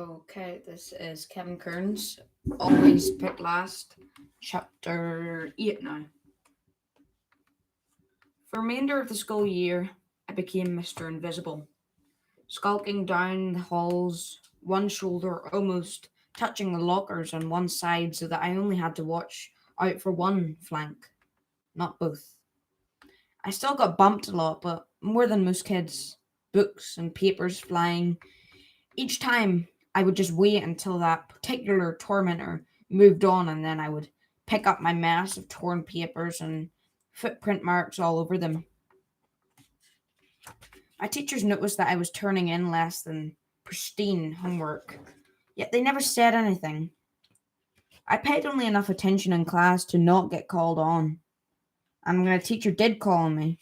Okay, this is Kevin Kearns, Always Pick Last, Chapter 8 now. For the remainder of the school year, I became Mr. Invisible, skulking down the halls, one shoulder almost touching the lockers on one side so that I only had to watch out for one flank, not both. I still got bumped a lot, but more than most kids. Books and papers flying. Each time, I would just wait until that particular tormentor moved on, and then I would pick up my mass of torn papers and footprint marks all over them. My teachers noticed that I was turning in less than pristine homework, yet they never said anything. I paid only enough attention in class to not get called on, and when a teacher did call on me,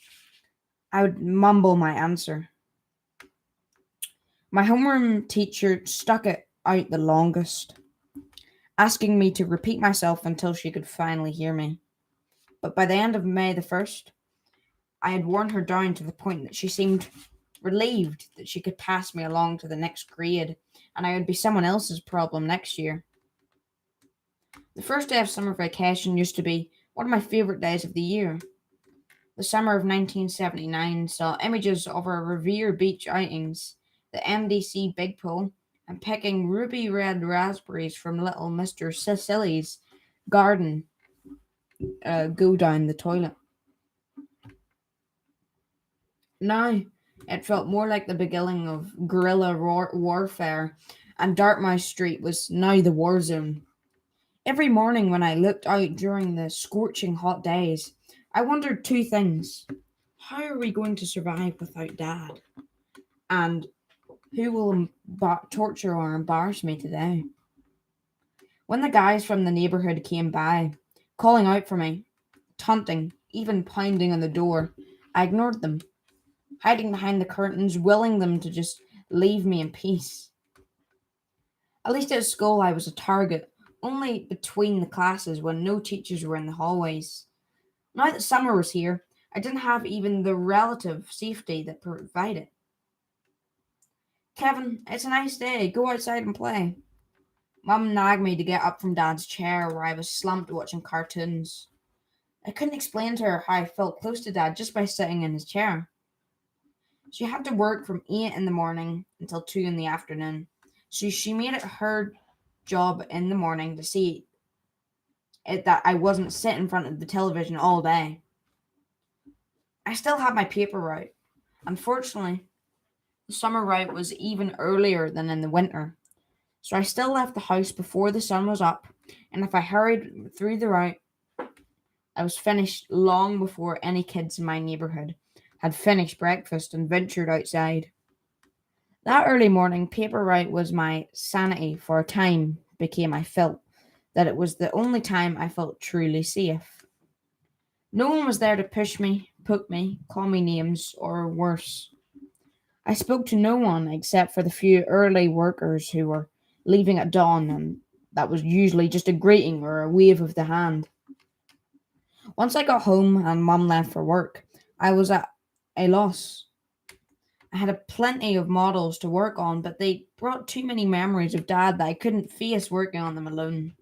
I would mumble my answer. My homeroom teacher stuck it out the longest, asking me to repeat myself until she could finally hear me. But by the end of May the 1st, I had worn her down to the point that she seemed relieved that she could pass me along to the next grade and I would be someone else's problem next year. The first day of summer vacation used to be one of my favourite days of the year. The summer of 1979 saw images of our Revere Beach outings, the MDC Big Pool, and picking ruby red raspberries from little Mr. Cecily's garden go down the toilet. Now, it felt more like the beginning of guerrilla warfare, and Dartmouth Street was now the war zone. Every morning when I looked out during the scorching hot days, I wondered two things. How are we going to survive without Dad? And who will torture or embarrass me today? When the guys from the neighbourhood came by, calling out for me, taunting, even pounding on the door, I ignored them, hiding behind the curtains, willing them to just leave me in peace. At least at school, I was a target, only between the classes when no teachers were in the hallways. Now that summer was here, I didn't have even the relative safety that provided. Kevin, it's a nice day. Go outside and play. Mum nagged me to get up from Dad's chair where I was slumped watching cartoons. I couldn't explain to her how I felt close to Dad just by sitting in his chair. She had to work from 8 in the morning until 2 in the afternoon, so she made it her job in the morning to see that I wasn't sitting in front of the television all day. I still had my paper route. Unfortunately, the summer route was even earlier than in the winter, so I still left the house before the sun was up, and if I hurried through the route, I was finished long before any kids in my neighbourhood had finished breakfast and ventured outside. That early morning paper route was my sanity for a time became I felt that it was the only time I felt truly safe. No one was there to push me, poke me, call me names, or worse. I spoke to no one except for the few early workers who were leaving at dawn, and that was usually just a greeting or a wave of the hand. Once I got home and Mum left for work, I was at a loss. I had a plenty of models to work on, but they brought too many memories of Dad that I couldn't face working on them alone.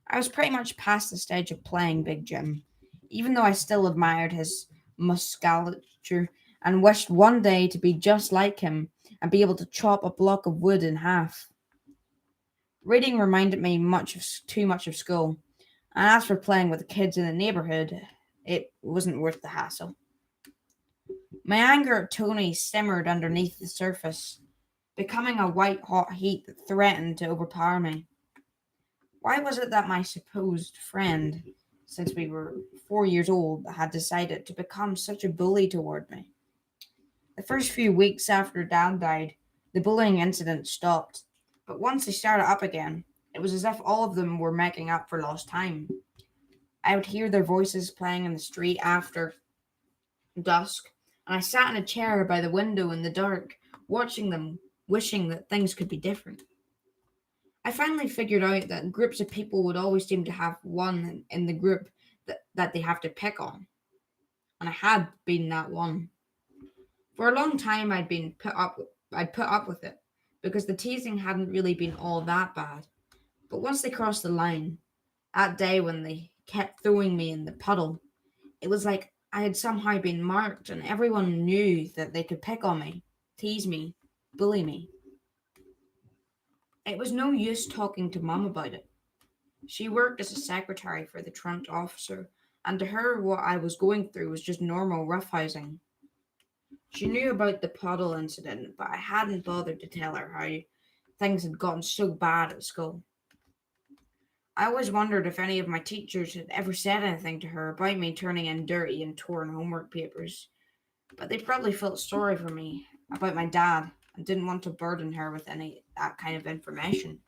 I was pretty much past the stage of playing Big Jim, even though I still admired his musculature and wished one day to be just like him and be able to chop a block of wood in half. Reading reminded me too much of school, and as for playing with the kids in the neighbourhood, it wasn't worth the hassle. My anger at Tony simmered underneath the surface, becoming a white hot heat that threatened to overpower me. Why was it that my supposed friend, since we were 4 years old, had decided to become such a bully toward me? The first few weeks after Dad died, the bullying incident stopped, but once they started up again, it was as if all of them were making up for lost time. I would hear their voices playing in the street after dusk, and I sat in a chair by the window in the dark, watching them, wishing that things could be different. I finally figured out that groups of people would always seem to have one in the group that they have to pick on, and I had been that one. For a long time, I'd put up with it, because the teasing hadn't really been all that bad. But once they crossed the line, that day when they kept throwing me in the puddle, it was like I had somehow been marked and everyone knew that they could pick on me, tease me, bully me. It was no use talking to Mum about it. She worked as a secretary for the truant officer, and to her, what I was going through was just normal roughhousing. She knew about the puddle incident, but I hadn't bothered to tell her how things had gotten so bad at school. I always wondered if any of my teachers had ever said anything to her about me turning in dirty and torn homework papers, but they probably felt sorry for me about my dad and didn't want to burden her with any that kind of information.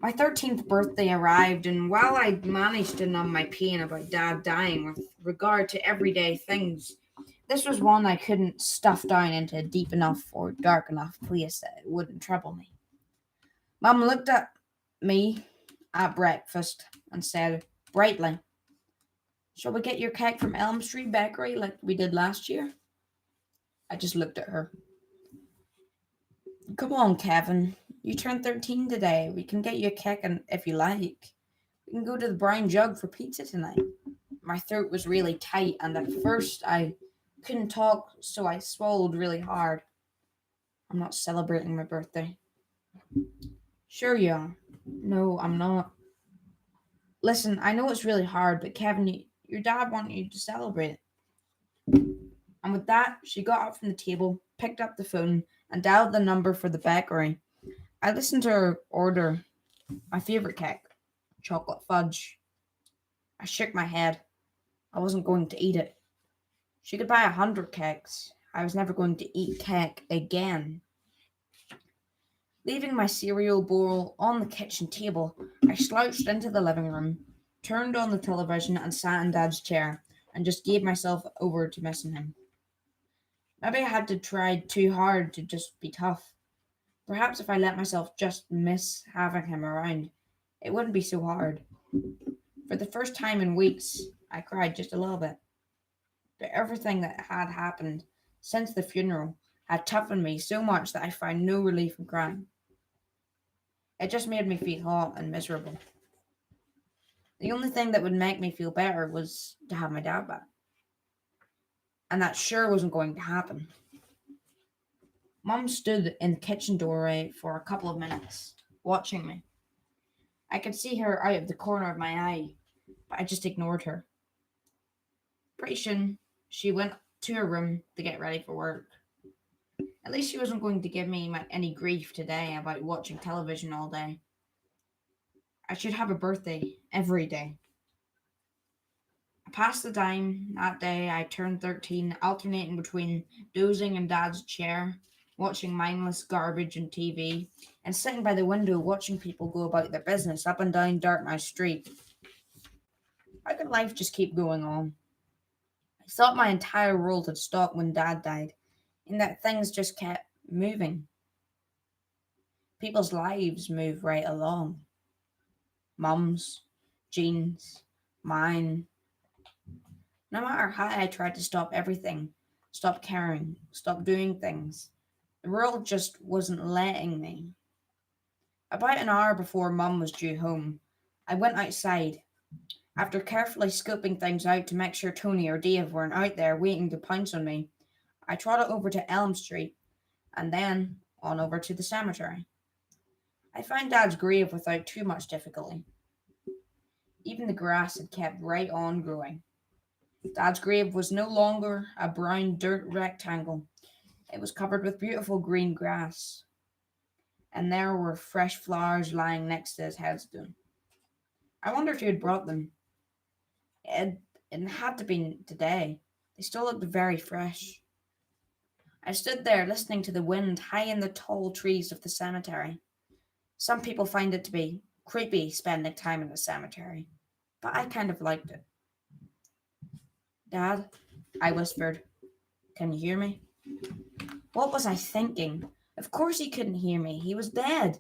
My 13th birthday arrived, and while I managed to numb my pain about Dad dying with regard to everyday things, this was one I couldn't stuff down into a deep enough or dark enough place that it wouldn't trouble me. Mum looked at me at breakfast and said brightly, "Shall we get your cake from Elm Street Bakery like we did last year?" I just looked at her. "Come on, Kevin. You turned 13 today. We can get you a cake and if you like. We can go to the Brown Jug for pizza tonight." My throat was really tight, and at first I couldn't talk, so I swallowed really hard. "I'm not celebrating my birthday." "Sure you are." "No, I'm not." "Listen, I know it's really hard, but Kevin, your dad wanted you to celebrate." And with that, she got up from the table, picked up the phone, and dialed the number for the bakery. I listened to her order my favorite cake, chocolate fudge. I shook my head. I wasn't going to eat it. She could buy 100 cakes. I was never going to eat cake again. Leaving my cereal bowl on the kitchen table, I slouched into the living room, turned on the television, and sat in Dad's chair, and just gave myself over to missing him. Maybe I had to try too hard to just be tough. Perhaps if I let myself just miss having him around, it wouldn't be so hard. For the first time in weeks, I cried just a little bit. But everything that had happened since the funeral had toughened me so much that I found no relief in crying. It just made me feel hot and miserable. The only thing that would make me feel better was to have my dad back. And that sure wasn't going to happen. Mum stood in the kitchen doorway for a couple of minutes, watching me. I could see her out of the corner of my eye, but I just ignored her. Pretty soon, she went to her room to get ready for work. At least she wasn't going to give me any grief today about watching television all day. I should have a birthday every day. I passed the time that day I turned 13, alternating between dozing in Dad's chair, watching mindless garbage and TV, and sitting by the window watching people go about their business up and down Dartmouth Street. How could life just keep going on? I thought my entire world had stopped when Dad died, and that things just kept moving. People's lives move right along. Mum's, Jean's, mine. No matter how I tried to stop everything, stop caring, stop doing things, the world just wasn't letting me. About an hour before Mum was due home, I went outside. After carefully scoping things out to make sure Tony or Dave weren't out there waiting to pounce on me, I trotted over to Elm Street and then on over to the cemetery. I found Dad's grave without too much difficulty. Even the grass had kept right on growing. Dad's grave was no longer a brown dirt rectangle. It was covered with beautiful green grass, and there were fresh flowers lying next to his headstone. I wonder if he had brought them. It, it had to be today. They still looked very fresh. I stood there listening to the wind high in the tall trees of the cemetery. Some people find it to be creepy spending time in the cemetery, but I kind of liked it. "Dad," I whispered, "can you hear me?" What was I thinking? Of course he couldn't hear me. He was dead.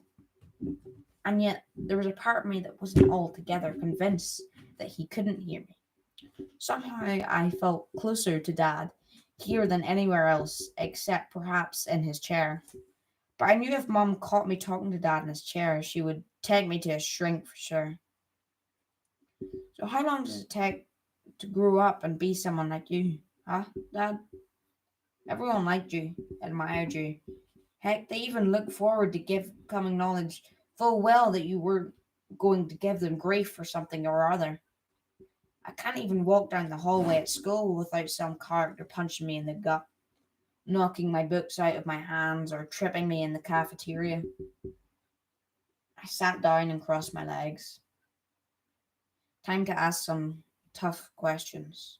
And yet there was a part of me that wasn't altogether convinced that he couldn't hear me. Somehow I felt closer to Dad, here than anywhere else, except perhaps in his chair. But I knew if Mum caught me talking to Dad in his chair, she would take me to a shrink for sure. So how long does it take to grow up and be someone like you? Huh, Dad? Everyone liked you, admired you. Heck, they even looked forward to coming knowledge full well that you were going to give them grief for something or other. I can't even walk down the hallway at school without some character punching me in the gut, knocking my books out of my hands, or tripping me in the cafeteria. I sat down and crossed my legs. Time to ask some tough questions.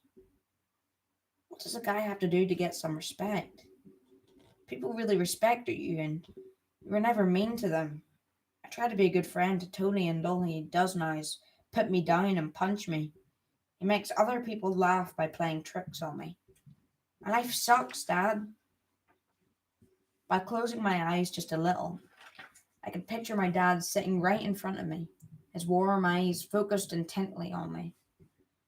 What does a guy have to do to get some respect? People really respected you, and you were never mean to them. I try to be a good friend to Tony, and all he does now is put me down and punch me. He makes other people laugh by playing tricks on me. My life sucks, Dad. By closing my eyes just a little, I could picture my dad sitting right in front of me, his warm eyes focused intently on me.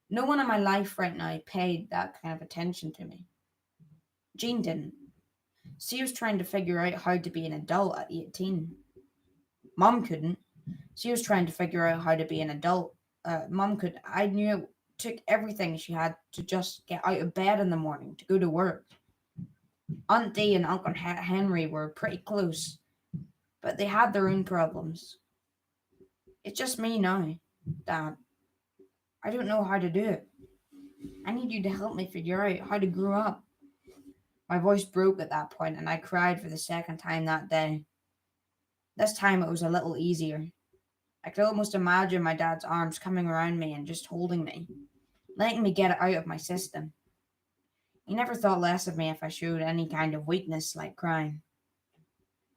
No one in my life right now paid that kind of attention to me. Jean didn't. She was trying to figure out how to be an adult at 18. Mom couldn't. She was trying to figure out how to be an adult. Mom could. I knew it took everything she had to just get out of bed in the morning to go to work. Auntie and Uncle Henry were pretty close, but they had their own problems. It's just me now, Dad. I don't know how to do it. I need you to help me figure out how to grow up. My voice broke at that point, and I cried for the second time that day. This time it was a little easier. I could almost imagine my dad's arms coming around me and just holding me, letting me get it out of my system. He never thought less of me if I showed any kind of weakness like crying.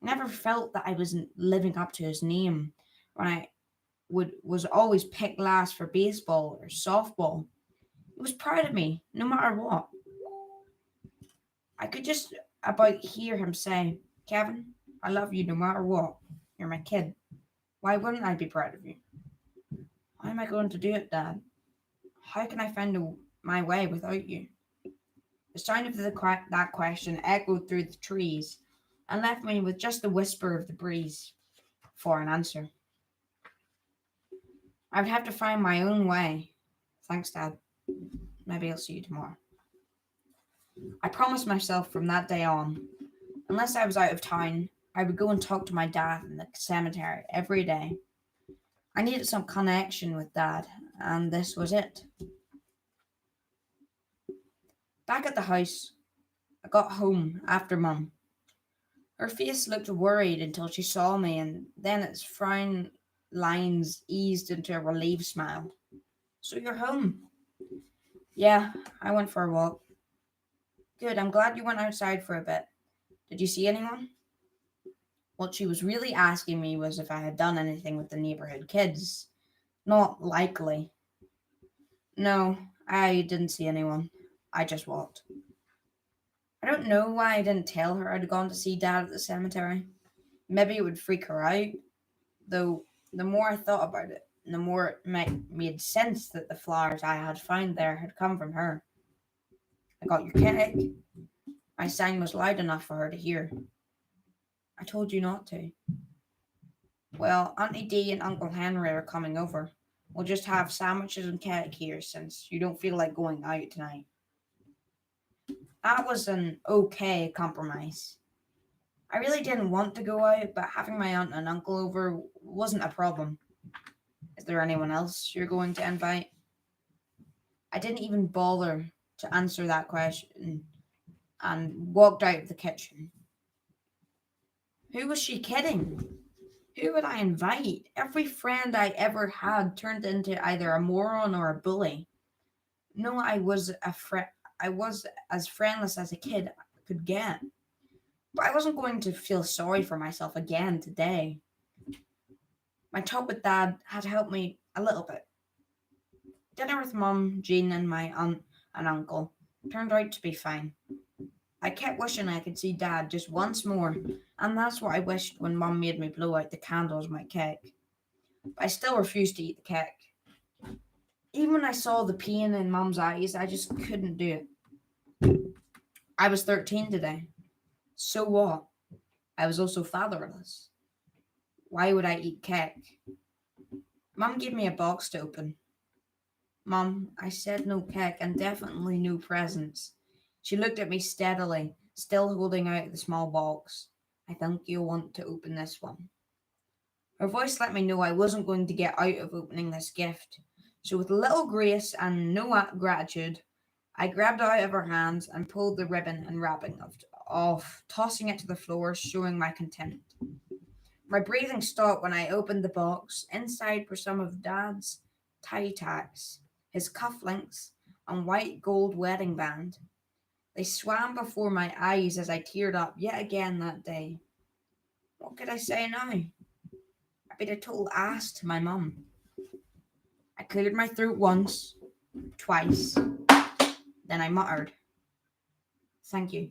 I never felt that I wasn't living up to his name when I was always picked last for baseball or softball. He was proud of me, no matter what. I could just about hear him say, Kevin, I love you no matter what. You're my kid. Why wouldn't I be proud of you? How am I going to do it, Dad? How can I find my way without you? The sound of that question echoed through the trees and left me with just the whisper of the breeze for an answer. I would have to find my own way. Thanks, Dad. Maybe I'll see you tomorrow. I promised myself from that day on, unless I was out of town, I would go and talk to my dad in the cemetery every day. I needed some connection with Dad, and this was it. Back at the house, I got home after Mum. Her face looked worried until she saw me, and then its frown lines eased into a relieved smile. So you're home? Yeah, I went for a walk. Good, I'm glad you went outside for a bit. Did you see anyone? What she was really asking me was if I had done anything with the neighborhood kids. Not likely. No, I didn't see anyone. I just walked. I don't know why I didn't tell her I'd gone to see Dad at the cemetery. Maybe it would freak her out, though the more I thought about it, the more it made sense that the flowers I had found there had come from her. I got your cake. My sign was loud enough for her to hear. I told you not to. Well, Auntie Dee and Uncle Henry are coming over. We'll just have sandwiches and cake here since you don't feel like going out tonight. That was an okay compromise. I really didn't want to go out, but having my aunt and uncle over wasn't a problem. Is there anyone else you're going to invite? I didn't even bother to answer that question and walked out of the kitchen. Who was she kidding? Who would I invite? Every friend I ever had turned into either a moron or a bully. No, I was as friendless as a kid could get. But I wasn't going to feel sorry for myself again today. My talk with Dad had helped me a little bit. Dinner with Mum, Jean, and my aunt and uncle turned out to be fine. I kept wishing I could see Dad just once more, and that's what I wished when Mum made me blow out the candles on my cake. But I still refused to eat the cake. Even when I saw the pain in Mum's eyes, I just couldn't do it. I was 13 today. So what? I was also fatherless. Why would I eat cake? Mum gave me a box to open. Mum, I said no cake and definitely no presents. She looked at me steadily, still holding out the small box. I think you'll want to open this one. Her voice let me know I wasn't going to get out of opening this gift. So, with little grace and no gratitude, I grabbed it out of her hands and pulled the ribbon and wrapping off, tossing it to the floor, showing my contempt. My breathing stopped when I opened the box. Inside were some of Dad's tie tacks, his cufflinks, and white gold wedding band. They swam before my eyes as I teared up yet again that day. What could I say now? I'd been a total ass to my mum. I cleared my throat once, twice, then I muttered, "Thank you."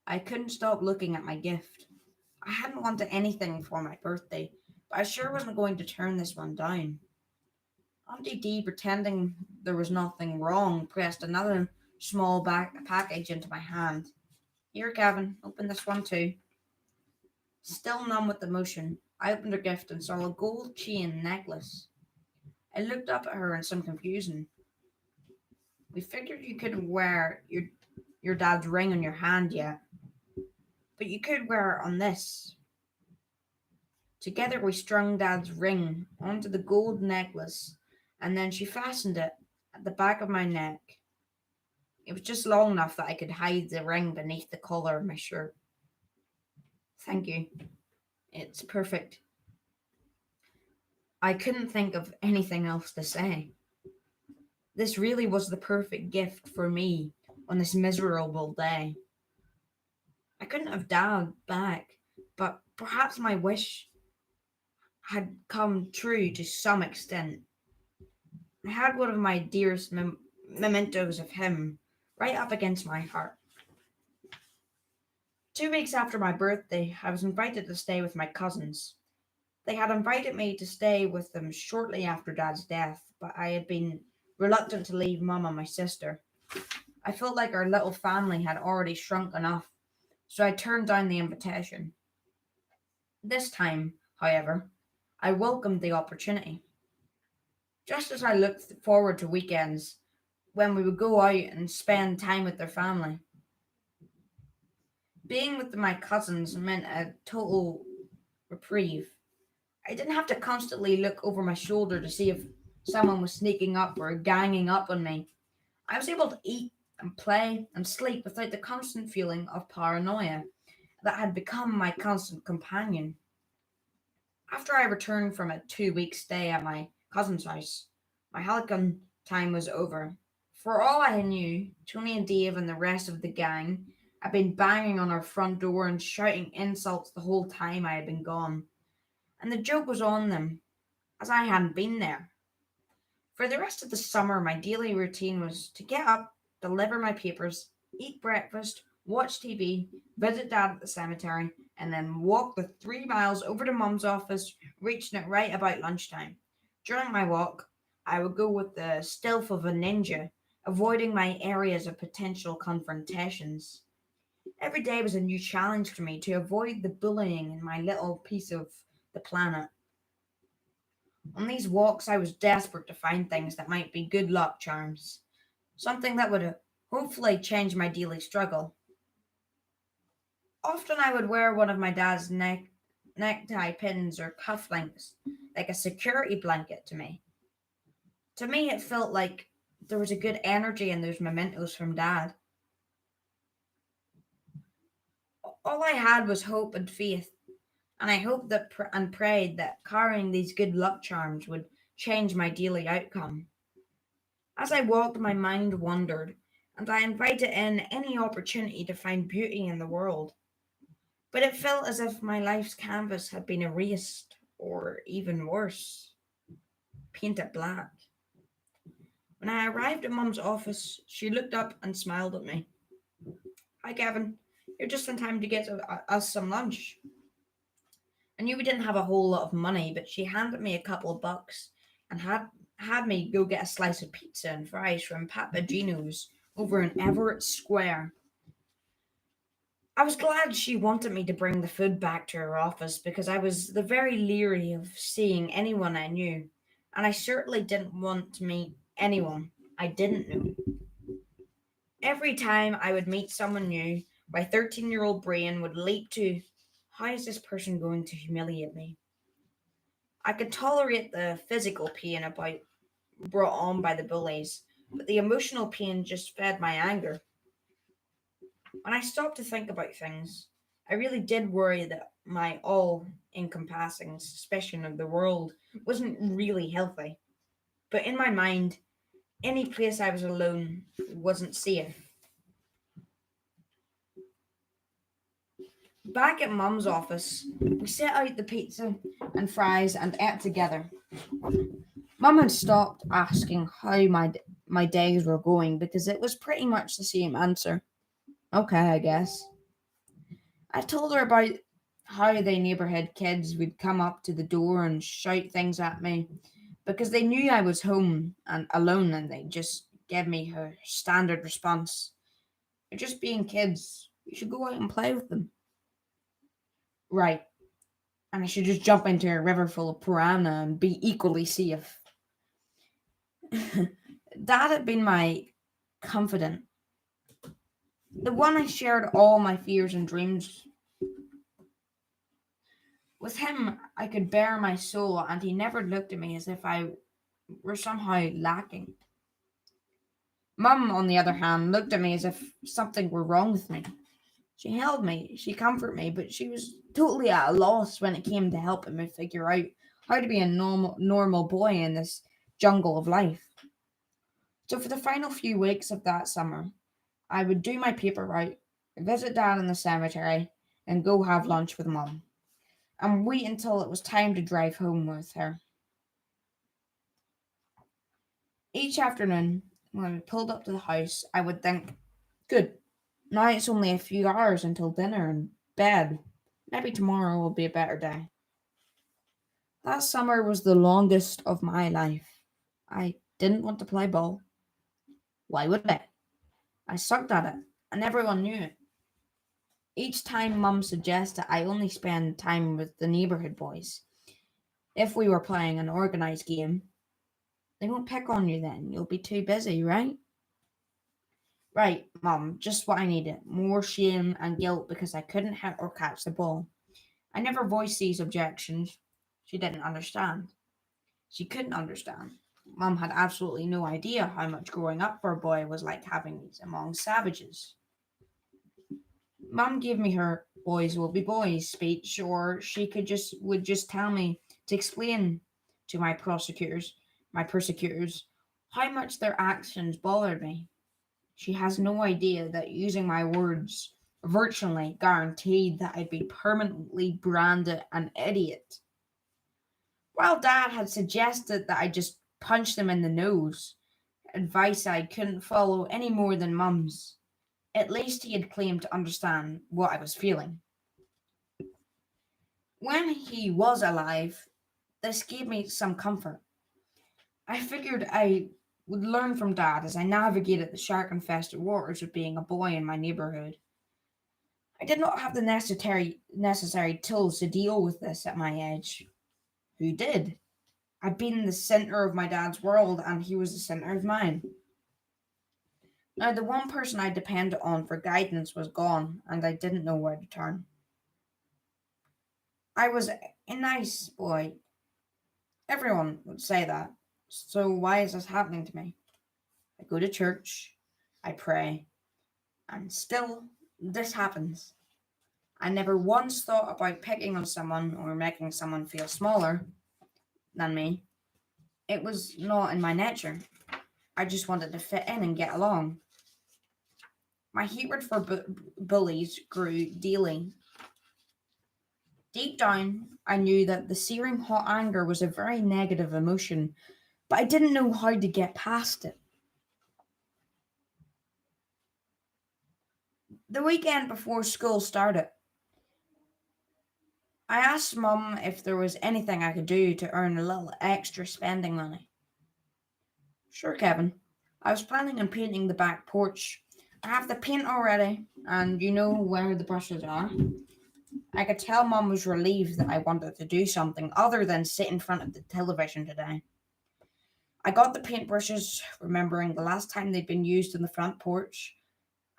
I couldn't stop looking at my gift. I hadn't wanted anything for my birthday, but I sure wasn't going to turn this one down. Auntie D, pretending there was nothing wrong, pressed another small package into my hand. Here, Gavin, open this one too. Still numb with emotion, I opened her gift and saw a gold chain necklace. I looked up at her in some confusion. We figured you couldn't wear your dad's ring on your hand yet, but you could wear it on this. Together we strung Dad's ring onto the gold necklace, and then she fastened it at the back of my neck. It was just long enough that I could hide the ring beneath the collar of my shirt. Thank you. It's perfect. I couldn't think of anything else to say. This really was the perfect gift for me on this miserable day. I couldn't have Dad back, but perhaps my wish had come true to some extent. I had one of my dearest mementos of him right up against my heart. 2 weeks after my birthday, I was invited to stay with my cousins. They had invited me to stay with them shortly after Dad's death, but I had been reluctant to leave Mum and my sister. I felt like our little family had already shrunk enough, so I turned down the invitation. This time, however, I welcomed the opportunity. Just as I looked forward to weekends when we would go out and spend time with their family. Being with my cousins meant a total reprieve. I didn't have to constantly look over my shoulder to see if someone was sneaking up or ganging up on me. I was able to eat and play and sleep without the constant feeling of paranoia that had become my constant companion. After I returned from a 2 week stay at my cousin's house, my Helican time was over. For all I knew, Tony and Dave and the rest of the gang had been banging on our front door and shouting insults the whole time I had been gone. And the joke was on them, as I hadn't been there. For the rest of the summer, my daily routine was to get up, deliver my papers, eat breakfast, watch TV, visit Dad at the cemetery, and then walk the 3 miles over to Mum's office, reaching it right about lunchtime. During my walk, I would go with the stealth of a ninja, avoiding my areas of potential confrontations. Every day was a new challenge for me to avoid the bullying in my little piece of the planet. On these walks, I was desperate to find things that might be good luck charms, something that would hopefully change my daily struggle. Often I would wear one of my dad's necktie pins or cufflinks, like a security blanket to me. To me, it felt like there was a good energy in those mementos from Dad. All I had was hope and faith, and I hoped that and prayed that carrying these good luck charms would change my daily outcome. As I walked, my mind wandered, and I invited in any opportunity to find beauty in the world. But it felt as if my life's canvas had been erased, or even worse, painted black. When I arrived at Mum's office, she looked up and smiled at me. "Hi, Gavin. You're just in time to get us some lunch." I knew we didn't have a whole lot of money, but she handed me a couple of bucks and had me go get a slice of pizza and fries from Papagino's over in Everett Square. I was glad she wanted me to bring the food back to her office because I was the very leery of seeing anyone I knew, and I certainly didn't want to meet anyone I didn't know. Every time I would meet someone new, my 13-year-old brain would leap to, how is this person going to humiliate me? I could tolerate the physical pain about brought on by the bullies, but the emotional pain just fed my anger. When I stopped to think about things, I really did worry that my all encompassing suspicion of the world wasn't really healthy. But in my mind, any place I was alone wasn't safe. Back at Mum's office, we set out the pizza and fries and ate together. Mum had stopped asking how my days were going because it was pretty much the same answer. Okay, I guess. I told her about how the neighborhood kids would come up to the door and shout things at me because they knew I was home and alone, and they just gave me her standard response. They're just being kids. You should go out and play with them. Right. And I should just jump into a river full of piranha and be equally safe. Dad had been my confidant, the one I shared all my fears and dreams with him. I could bare my soul, and he never looked at me as if I were somehow lacking. Mum, on the other hand, looked at me as if something were wrong with me. She held me, she comforted me, but she was totally at a loss when it came to helping me figure out how to be a normal boy in this jungle of life. So for the final few weeks of that summer, I would do my paper route, visit Dad in the cemetery, and go have lunch with Mum, and wait until it was time to drive home with her. Each afternoon, when we pulled up to the house, I would think, good, now it's only a few hours until dinner and bed. Maybe tomorrow will be a better day. That summer was the longest of my life. I didn't want to play ball. Why would I? I sucked at it, and everyone knew it. Each time Mum suggested I only spend time with the neighborhood boys. If we were playing an organized game, they won't pick on you then. You'll be too busy, right? Right, Mum, just what I needed. More shame and guilt because I couldn't hit or catch the ball. I never voiced these objections. She didn't understand. She couldn't understand. Mum had absolutely no idea how much growing up for a boy was like having these among savages. Mum gave me her boys will be boys speech, or she could just would just tell me to explain to my persecutors, how much their actions bothered me. She has no idea that using my words virtually guaranteed that I'd be permanently branded an idiot. While Dad had suggested that I just punch them in the nose, advice I couldn't follow any more than Mum's, at least he had claimed to understand what I was feeling. When he was alive, this gave me some comfort. I figured I would learn from Dad as I navigated the shark infested waters of being a boy in my neighborhood. I did not have the necessary tools to deal with this at my age. Who did? I'd been the center of my dad's world, and he was the center of mine. Now, the one person I depended on for guidance was gone, and I didn't know where to turn. I was a nice boy. Everyone would say that. So, why is this happening to me? I go to church, I pray, and still this happens. I never once thought about picking on someone or making someone feel smaller than me. It was not in my nature. I just wanted to fit in and get along. My hatred for bullies grew daily. Deep down, I knew that the searing hot anger was a very negative emotion, but I didn't know how to get past it. The weekend before school started, I asked Mum if there was anything I could do to earn a little extra spending money. Sure, Kevin. I was planning on painting the back porch. I have the paint already, and you know where the brushes are. I could tell Mum was relieved that I wanted to do something other than sit in front of the television today. I got the paintbrushes, remembering the last time they'd been used in the front porch.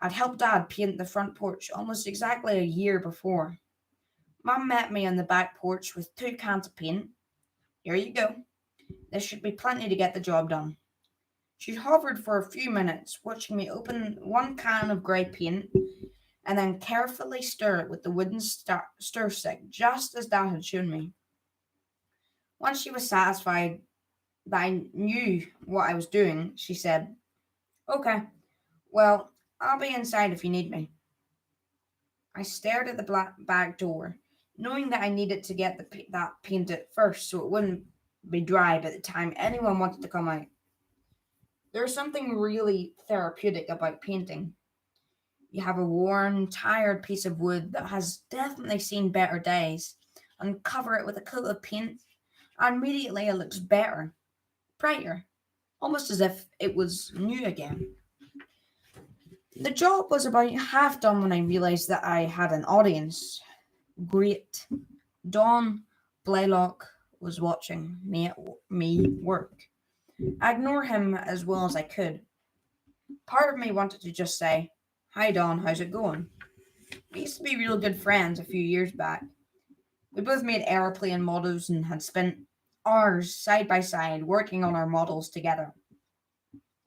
I'd helped Dad paint the front porch almost exactly a year before. Mum met me on the back porch with 2 cans of paint. Here you go. This should be plenty to get the job done. She hovered for a few minutes, watching me open 1 can of grey paint and then carefully stir it with the wooden stir stick, just as Dad had shown me. Once she was satisfied that I knew what I was doing, she said, "Okay, well, I'll be inside if you need me." I stared at the back door, knowing that I needed to get that painted first so it wouldn't be dry by the time anyone wanted to come out. There's something really therapeutic about painting. You have a worn, tired piece of wood that has definitely seen better days, and cover it with a coat of paint, and immediately it looks better, brighter, almost as if it was new again. The job was about half done when I realised that I had an audience. Great. Don Blaylock was watching me work. I ignored him as well as I could. Part of me wanted to just say, "Hi Don, how's it going?" We used to be real good friends a few years back. We both made aeroplane models and had spent hours side by side working on our models together.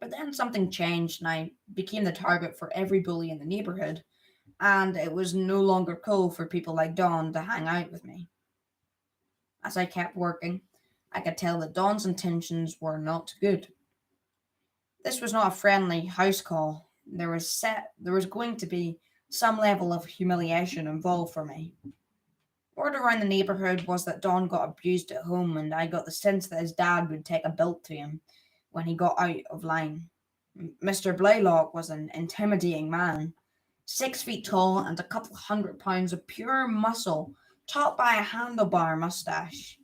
But then something changed and I became the target for every bully in the neighborhood, and it was no longer cool for people like Don to hang out with me. As I kept working, I could tell that Don's intentions were not good. This was not a friendly house call. There was going to be some level of humiliation involved for me. Word around the neighborhood was that Don got abused at home, and I got the sense that his dad would take a belt to him when he got out of line. Mr. Blaylock was an intimidating man, 6 feet tall and a couple £100 of pure muscle, topped by a handlebar mustache.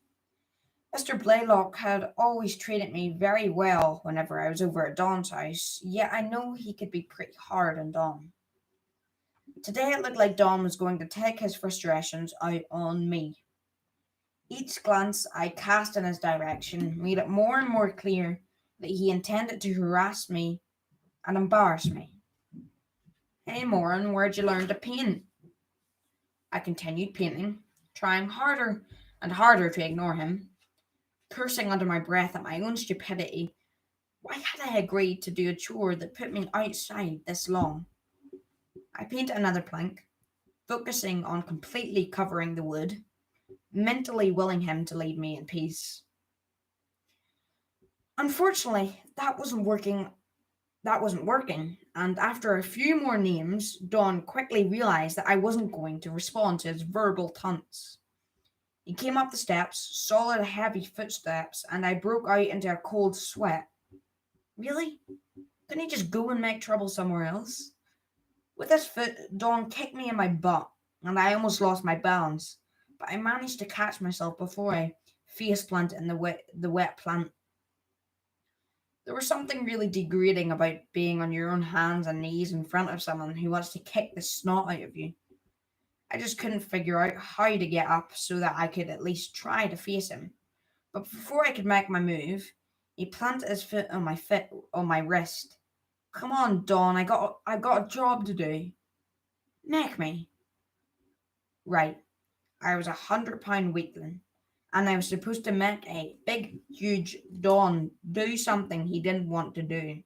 Mr. Blaylock had always treated me very well whenever I was over at Don's house, yet I know he could be pretty hard on Don. Today it looked like Don was going to take his frustrations out on me. Each glance I cast in his direction made it more and more clear that he intended to harass me and embarrass me. "Hey Moran, where'd you learn to paint?" I continued painting, trying harder and harder to ignore him, cursing under my breath at my own stupidity. Why had I agreed to do a chore that put me outside this long? I painted another plank, focusing on completely covering the wood, mentally willing him to leave me in peace. Unfortunately, that wasn't working, and after a few more names, Don quickly realized that I wasn't going to respond to his verbal taunts. He came up the steps, solid heavy footsteps, and I broke out into a cold sweat. Really? Couldn't he just go and make trouble somewhere else? With his foot, Don kicked me in my butt, and I almost lost my balance, but I managed to catch myself before I face planted in the wet plant. There was something really degrading about being on your own hands and knees in front of someone who wants to kick the snot out of you. I just couldn't figure out how to get up so that I could at least try to face him. But before I could make my move, he planted his foot on my wrist. "Come on, Don, I got a job to do." "Make me." Right. I was £100 weakling, and I was supposed to make a big, huge Don do something he didn't want to do,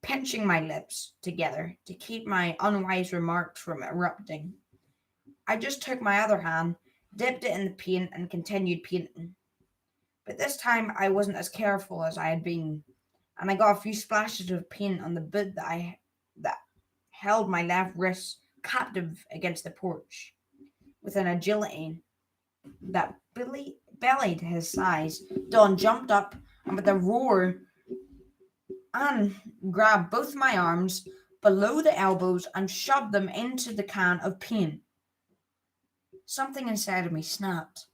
pinching my lips together to keep my unwise remarks from erupting. I just took my other hand, dipped it in the paint, and continued painting. But this time I wasn't as careful as I had been, and I got a few splashes of paint on the boot that held my left wrist captive against the porch. With an agility that bellied his size, Don jumped up and with a roar and grabbed both my arms below the elbows and shoved them into the can of paint. Something inside of me snapped.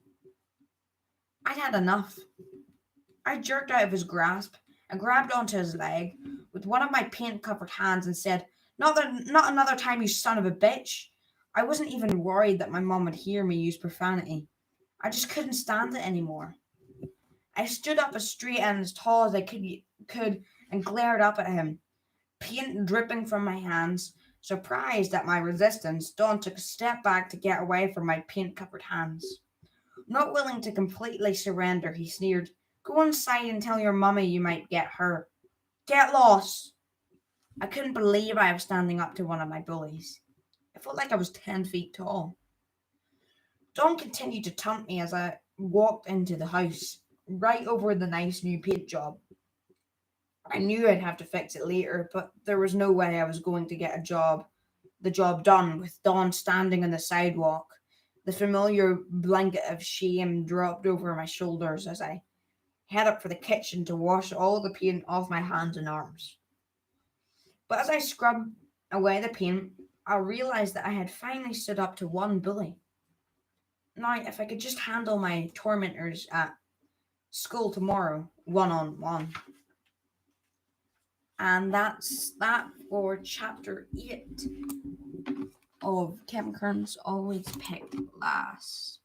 I'd had enough. I jerked out of his grasp and grabbed onto his leg with one of my paint-covered hands and said, not another time, you son of a bitch. I wasn't even worried that my mom would hear me use profanity. I just couldn't stand it anymore. I stood up as straight and as tall as I could and glared up at him, paint dripping from my hands. Surprised at my resistance, Don took a step back to get away from my paint-covered hands. Not willing to completely surrender, he sneered, "Go inside and tell your mummy you might get hurt. Get lost." I couldn't believe I was standing up to one of my bullies. I felt like I was 10 feet tall. Don continued to taunt me as I walked into the house, right over the nice new paint job. I knew I'd have to fix it later, but there was no way I was going to get the job done with Don standing on the sidewalk, the familiar blanket of shame dropped over my shoulders as I head up for the kitchen to wash all the paint off my hands and arms. But as I scrubbed away the paint, I realized that I had finally stood up to one bully. Now, if I could just handle my tormentors at school tomorrow, one on one. And that's that for chapter 8 of Kearns Always Picked Last.